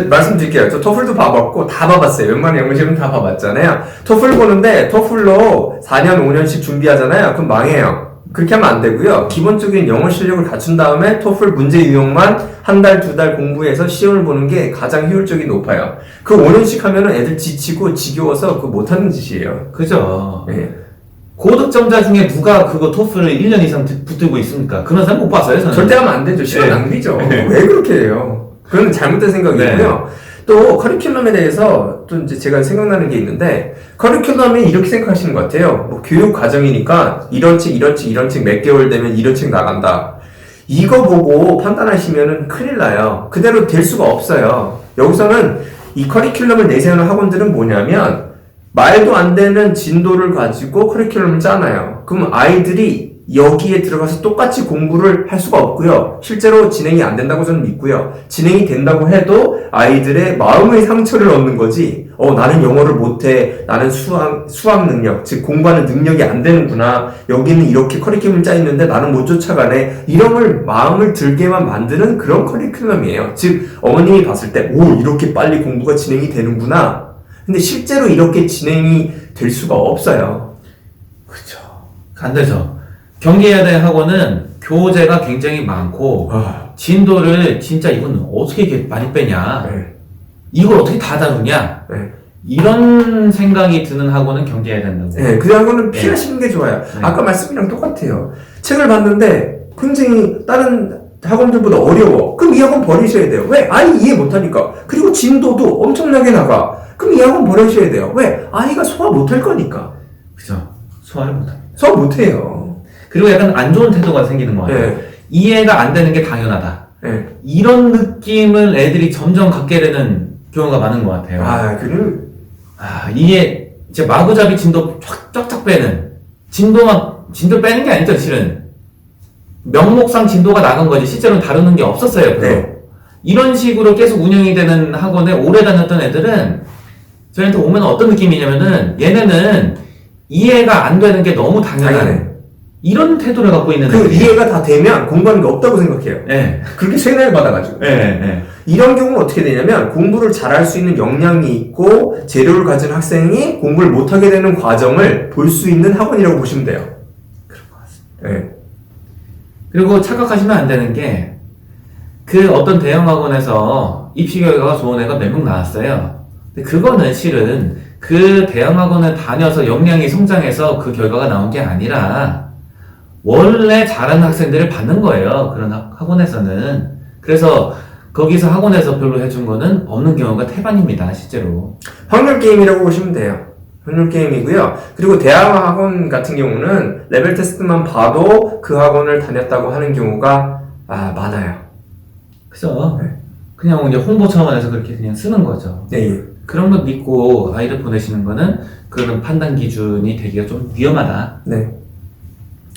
말씀드릴게요. 저 토플도 봐봤고 다 봐봤어요. 웬만한 영어 시험 다 봐봤잖아요. 토플 보는데 토플로 4년 5년씩 준비하잖아요. 그럼 망해요. 그렇게 하면 안 되고요. 기본적인 영어 실력을 갖춘 다음에 토플 문제 유형만 한 달, 두 달 공부해서 시험을 보는 게 가장 효율적이 높아요. 그 5년씩 하면은 애들 지치고 지겨워서 그거 못하는 짓이에요. 그죠. 예. 고득점자 중에 누가 그거 토플을 1년 이상 붙들고 있습니까? 그런 사람 못 봤어요, 저는. 절대 하면 안 되죠. 시간 네. 낭비죠. 왜 그렇게 해요? 그건 잘못된 생각이고요. 또 커리큘럼에 대해서 또 이제 제가 생각나는 게 있는데 커리큘럼이 이렇게 생각하시는 것 같아요. 뭐 교육 과정이니까 이런 책 몇 개월 되면 이런 책 나간다. 이거 보고 판단하시면은 큰일 나요. 그대로 될 수가 없어요. 여기서는 이 커리큘럼을 내세우는 학원들은 뭐냐면 말도 안 되는 진도를 가지고 커리큘럼을 짜놔요. 그럼 아이들이 여기에 들어가서 똑같이 공부를 할 수가 없고요. 실제로 진행이 안 된다고 저는 믿고요. 진행이 된다고 해도 아이들의 마음의 상처를 얻는 거지. 나는 영어를 못해. 나는 수학 능력, 즉 공부하는 능력이 안 되는구나. 여기는 이렇게 커리큘럼이 짜 있는데 나는 못 쫓아가네. 이런 마음을 들게만 만드는 그런 커리큘럼이에요. 즉 어머님이 봤을 때 이렇게 빨리 공부가 진행이 되는구나. 근데 실제로 이렇게 진행이 될 수가 없어요. 그쵸. 안 되죠. 경기해야 될 학원은 교재가 굉장히 많고 진도를 진짜 이건 어떻게 이렇게 많이 빼냐, 네. 이걸 어떻게 다 다루냐, 네. 이런 생각이 드는 학원은 경계해야 된다고. 네, 그 학원은 피하시는 게 좋아요. 아까 말씀이랑 똑같아요. 책을 봤는데 굉장히 다른 학원들보다 어려워. 그럼 이 학원 버리셔야 돼요. 왜? 아이 이해 못하니까. 그리고 진도도 엄청나게 나가. 그럼 이 학원 버리셔야 돼요. 왜? 아이가 소화 못할 거니까. 그죠. 소화를 못합니다. 소화 못해요. 그리고 약간 안 좋은 태도가 생기는 거 같아요. 네. 이해가 안 되는 게 당연하다. 네. 이런 느낌을 애들이 점점 갖게 되는 경우가 많은 것 같아요. 이게 이제 마구잡이 진도 쫙쫙 빼는, 진도 빼는 게 아니죠, 실은. 명목상 진도가 나간 거지, 실제로는 다루는 게 없었어요, 네. 이런 식으로 계속 운영이 되는 학원에 오래 다녔던 애들은 저희한테 오면 어떤 느낌이냐면은 얘네는 이해가 안 되는 게 너무 당연한 이런 태도를 갖고 있는 그 애들이에요. 이해가 다 되면 공부하는 게 없다고 생각해요. 네. 그렇게 세뇌를 받아가지고. 이런 경우는 어떻게 되냐면 공부를 잘할 수 있는 역량이 있고 재료를 가진 학생이 공부를 못하게 되는 과정을 볼 수 있는 학원이라고 보시면 돼요. 그럴 것 같습니다. 네. 그리고 착각하시면 안 되는 게 그 어떤 대형 학원에서 입시 결과가 좋은 애가 몇 명 나왔어요. 근데 그거는 실은 그 대형 학원을 다녀서 역량이 성장해서 그 결과가 나온 게 아니라 원래 잘하는 학생들을 받는 거예요. 그런 학원에서는. 그래서 거기서 학원에서 별로 해준 거는 없는 경우가 태반입니다. 실제로. 확률 게임이라고 보시면 돼요. 확률 게임이고요. 그리고 대학 학원 같은 경우는 레벨 테스트만 봐도 그 학원을 다녔다고 하는 경우가 많아요. 그죠? 그냥 이제 홍보 차원에서 그렇게 그냥 쓰는 거죠. 네. 그런 것 믿고 아이를 보내시는 거는 그런 판단 기준이 되기가 좀 위험하다. 네.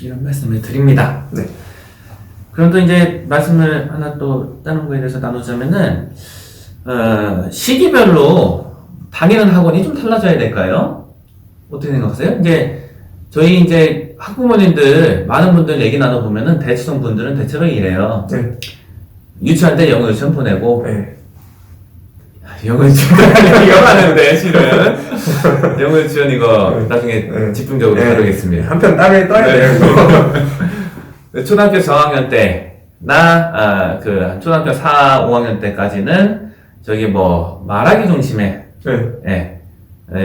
이런 말씀을 드립니다. 네. 그럼 또 이제 말씀을 하나 또 다른 거에 대해서 나누자면은, 시기별로 다니는 학원이 좀 달라져야 될까요? 어떻게 생각하세요? 저희 이제 학부모님들, 많은 분들 얘기 나눠보면은 대치동 분들은 대체로 이래요. 네. 유치원 때 영어 유치원 보내고, 네. 영어 유치원 이거 하는데, 실은. 영어 유치원 이거 나중에 집중적으로 다루겠습니다. 한편 따로 떠야 돼요. 초등학교 저학년 때, 초등학교 4, 5학년 때까지는, 말하기 중심에,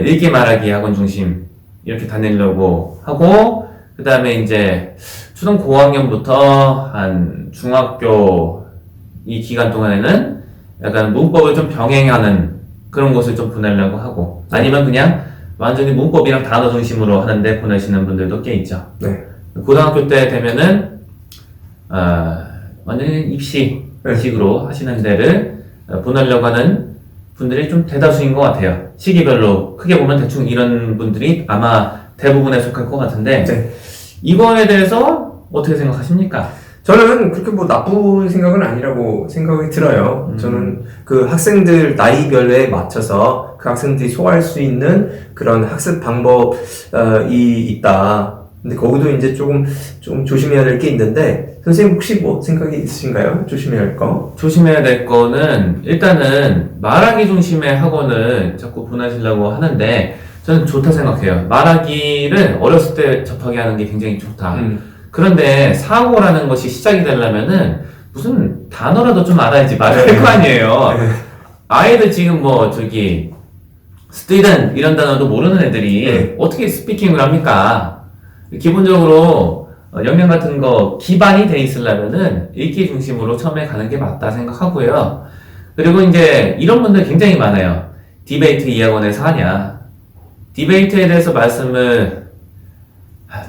읽기 말하기 학원 중심, 이렇게 다니려고 하고, 그 다음에 이제, 초등 고학년부터 한 중학교 이 기간 동안에는 약간 문법을 좀 병행하는 그런 곳을 좀 보내려고 하고, 아니면 그냥 완전히 문법이랑 단어 중심으로 하는데 보내시는 분들도 꽤 있죠. 네. 고등학교 때 되면은, 완전히 입시식으로 하시는 데를 보내려고 하는 분들이 좀 대다수인 것 같아요. 시기별로 크게 보면 대충 이런 분들이 아마 대부분에 속할 것 같은데, 이거에 대해서 어떻게 생각하십니까? 저는 그렇게 나쁜 생각은 아니라고 생각이 들어요. 저는 그 학생들 나이별에 맞춰서 그 학생들이 소화할 수 있는 그런 학습 방법이 있다. 근데 거기도 이제 좀 조심해야 될 게 있는데, 선생님 혹시 뭐 생각이 있으신가요? 조심해야 할 거? 조심해야 될 거는 일단은 말하기 중심의 학원을 자꾸 보내시려고 하는데 저는 좋다 생각해요. 말하기를 어렸을 때 접하게 하는 게 굉장히 좋다. 그런데 사고라는 것이 시작이 되려면은 무슨 단어라도 좀 알아야지 말을 할 거 아니에요. 네. 아이들 지금 뭐 저기 student 이런 단어도 모르는 애들이 네. 어떻게 스피킹을 합니까? 기본적으로 역량 같은 거 기반이 돼 있으려면은 읽기 중심으로 처음에 가는 게 맞다 생각하고요. 그리고 이제 이런 분들 굉장히 많아요. 디베이트 이 학원에서 하냐? 디베이트에 대해서 말씀을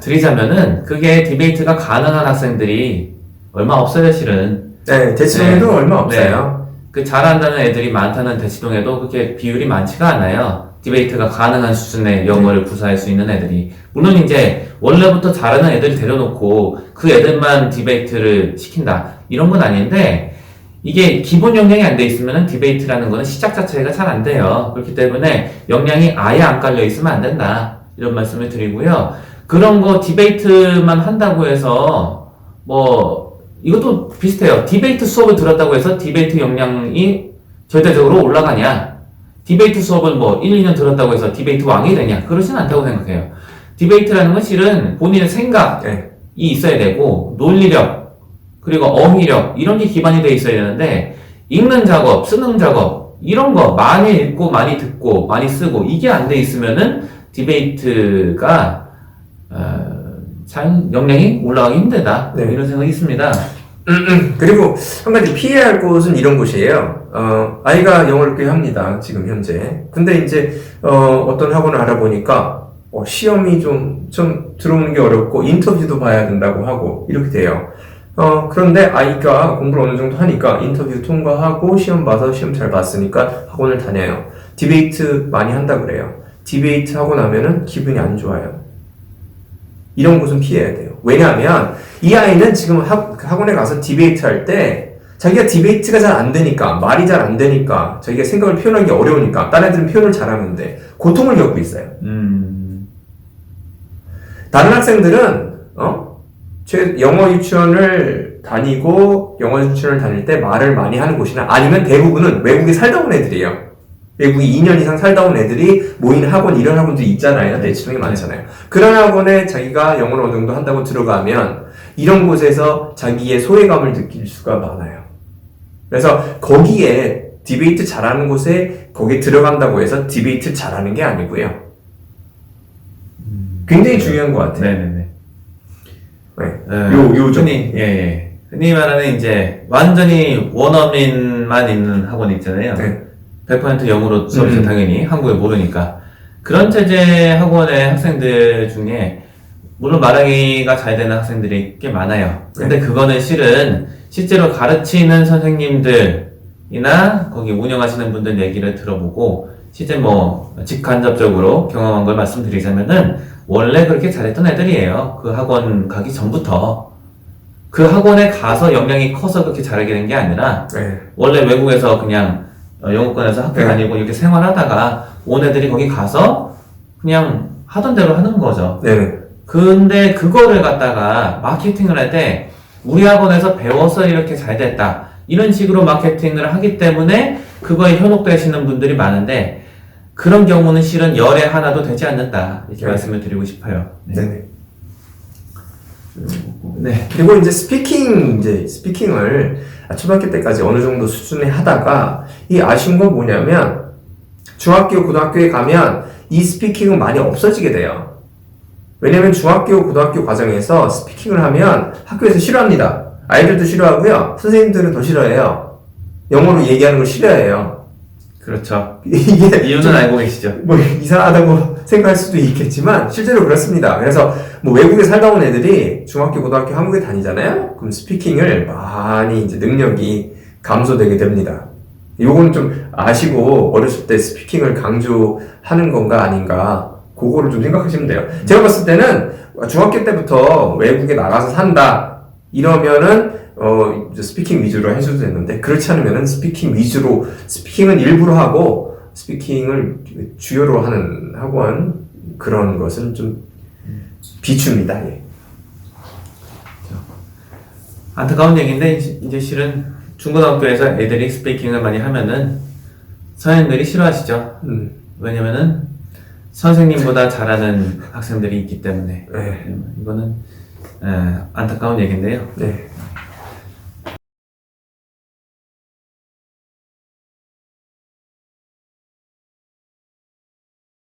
드리자면은 그게 디베이트가 가능한 학생들이 얼마 없어요, 실은. 네, 대치동에도 얼마 없어요. 그 잘한다는 애들이 많다는 대치동에도 그렇게 비율이 많지가 않아요. 디베이트가 가능한 수준의 영어를 구사할 수 있는 애들이. 물론 이제 원래부터 잘하는 애들 데려놓고 그 애들만 디베이트를 시킨다. 이런 건 아닌데 이게 기본 역량이 안 돼 있으면 디베이트라는 거는 시작 자체가 잘 안 돼요. 그렇기 때문에 역량이 아예 안 깔려 있으면 안 된다. 이런 말씀을 드리고요. 그런 거 디베이트만 한다고 해서 뭐 이것도 비슷해요. 디베이트 수업을 들었다고 해서 디베이트 역량이 절대적으로 올라가냐? 디베이트 수업을 뭐 1, 2년 들었다고 해서 디베이트 왕이 되냐? 그렇진 않다고 생각해요. 디베이트라는 건 실은 본인의 생각이 있어야 되고 논리력 그리고 어휘력 이런 게 기반이 돼 있어야 되는데 읽는 작업, 쓰는 작업 이런 거 많이 읽고 많이 듣고 많이 쓰고 이게 안 돼 있으면은 디베이트가 잘 역량이 올라가기 힘들다. 네. 이런 생각이 있습니다. 그리고 한 가지 피해야 할 곳은 이런 곳이에요. 아이가 영어를 꽤 합니다. 지금 현재. 근데 이제 어떤 학원을 알아보니까 시험이 좀 들어오는 게 어렵고 인터뷰도 봐야 된다고 하고 이렇게 돼요. 그런데 아이가 공부를 어느 정도 하니까 인터뷰 통과하고 시험 봐서 시험 잘 봤으니까 학원을 다녀요. 디베이트 많이 한다 그래요. 디베이트 하고 나면은 기분이 안 좋아요. 이런 곳은 피해야 돼요. 왜냐하면 이 아이는 지금 학원에 가서 디베이트 할 때 자기가 디베이트가 잘 안 되니까 말이 잘 안 되니까 자기가 생각을 표현하기 어려우니까 다른 애들은 표현을 잘하는데 고통을 겪고 있어요. 다른 학생들은 영어 유치원을 다니고 영어 유치원을 다닐 때 말을 많이 하는 곳이나 아니면 대부분은 외국에 살다 온 애들이에요. 외국에 2년 이상 살다 온 애들이 모이는 학원, 이런 학원들이 있잖아요. 대치동에 많잖아요. 그런 학원에 자기가 영어를 어느 정도 한다고 들어가면 이런 곳에서 자기의 소외감을 느낄 수가 많아요. 그래서 거기에 디베이트 잘하는 곳에 거기에 들어간다고 해서 디베이트 잘하는 게 아니고요. 굉장히 중요한 것 같아요. 네네네. 요 흔히 말하는 이제 완전히 원어민만 있는 학원 있잖아요. 네. 100% 영어로 수업을 당연히 한국에 모르니까 그런 체제 학원의 학생들 중에 물론 말하기가 잘 되는 학생들이 꽤 많아요. 근데 그거는 실은 실제로 가르치는 선생님들이나 거기 운영하시는 분들 얘기를 들어보고 실제 뭐 직간접적으로 경험한 걸 말씀드리자면은 원래 그렇게 잘했던 애들이에요. 그 학원 가기 전부터. 그 학원에 가서 역량이 커서 그렇게 잘하게 된 게 아니라 원래 외국에서 그냥 영어권에서 학교 다니고 이렇게 생활하다가 온 애들이 거기 가서 그냥 하던 대로 하는 거죠. 근데 그거를 갖다가 마케팅을 할 때 우리 학원에서 배워서 이렇게 잘 됐다. 이런 식으로 마케팅을 하기 때문에 그거에 현혹되시는 분들이 많은데 그런 경우는 실은 열에 하나도 되지 않는다. 이렇게 말씀을 드리고 싶어요. 그리고 이제 스피킹을 초등학교 때까지 어느 정도 수준에 하다가 이 아쉬운 건 뭐냐면 중학교, 고등학교에 가면 이 스피킹은 많이 없어지게 돼요. 왜냐면 중학교, 고등학교 과정에서 스피킹을 하면 학교에서 싫어합니다. 아이들도 싫어하고요. 선생님들은 더 싫어해요. 영어로 얘기하는 걸 싫어해요. 그렇죠. 이게 이유는 알고 계시죠? 뭐 이상하다고 생각할 수도 있겠지만 실제로 그렇습니다. 그래서 뭐 외국에 살다 온 애들이 중학교, 고등학교 한국에 다니잖아요. 그럼 스피킹을 많이 이제 능력이 감소되게 됩니다. 요거는 좀 아시고 어렸을 때 스피킹을 강조하는 건가 아닌가 그거를 좀 생각하시면 돼요. 제가 봤을 때는 중학교 때부터 외국에 나가서 산다 이러면은 이제 스피킹 위주로 해줘도 되는데 그렇지 않으면은 스피킹은 일부러 하고 스피킹을 주요로 하는 학원 그런 것은 좀 비춥니다. 예. 안타까운 얘기인데 이제 실은 중고등학교에서 애들이 스피킹을 많이 하면은 선생님들이 싫어하시죠. 왜냐면은 선생님보다 잘하는 학생들이 있기 때문에. 네. 이거는 안타까운 얘기인데요. 네.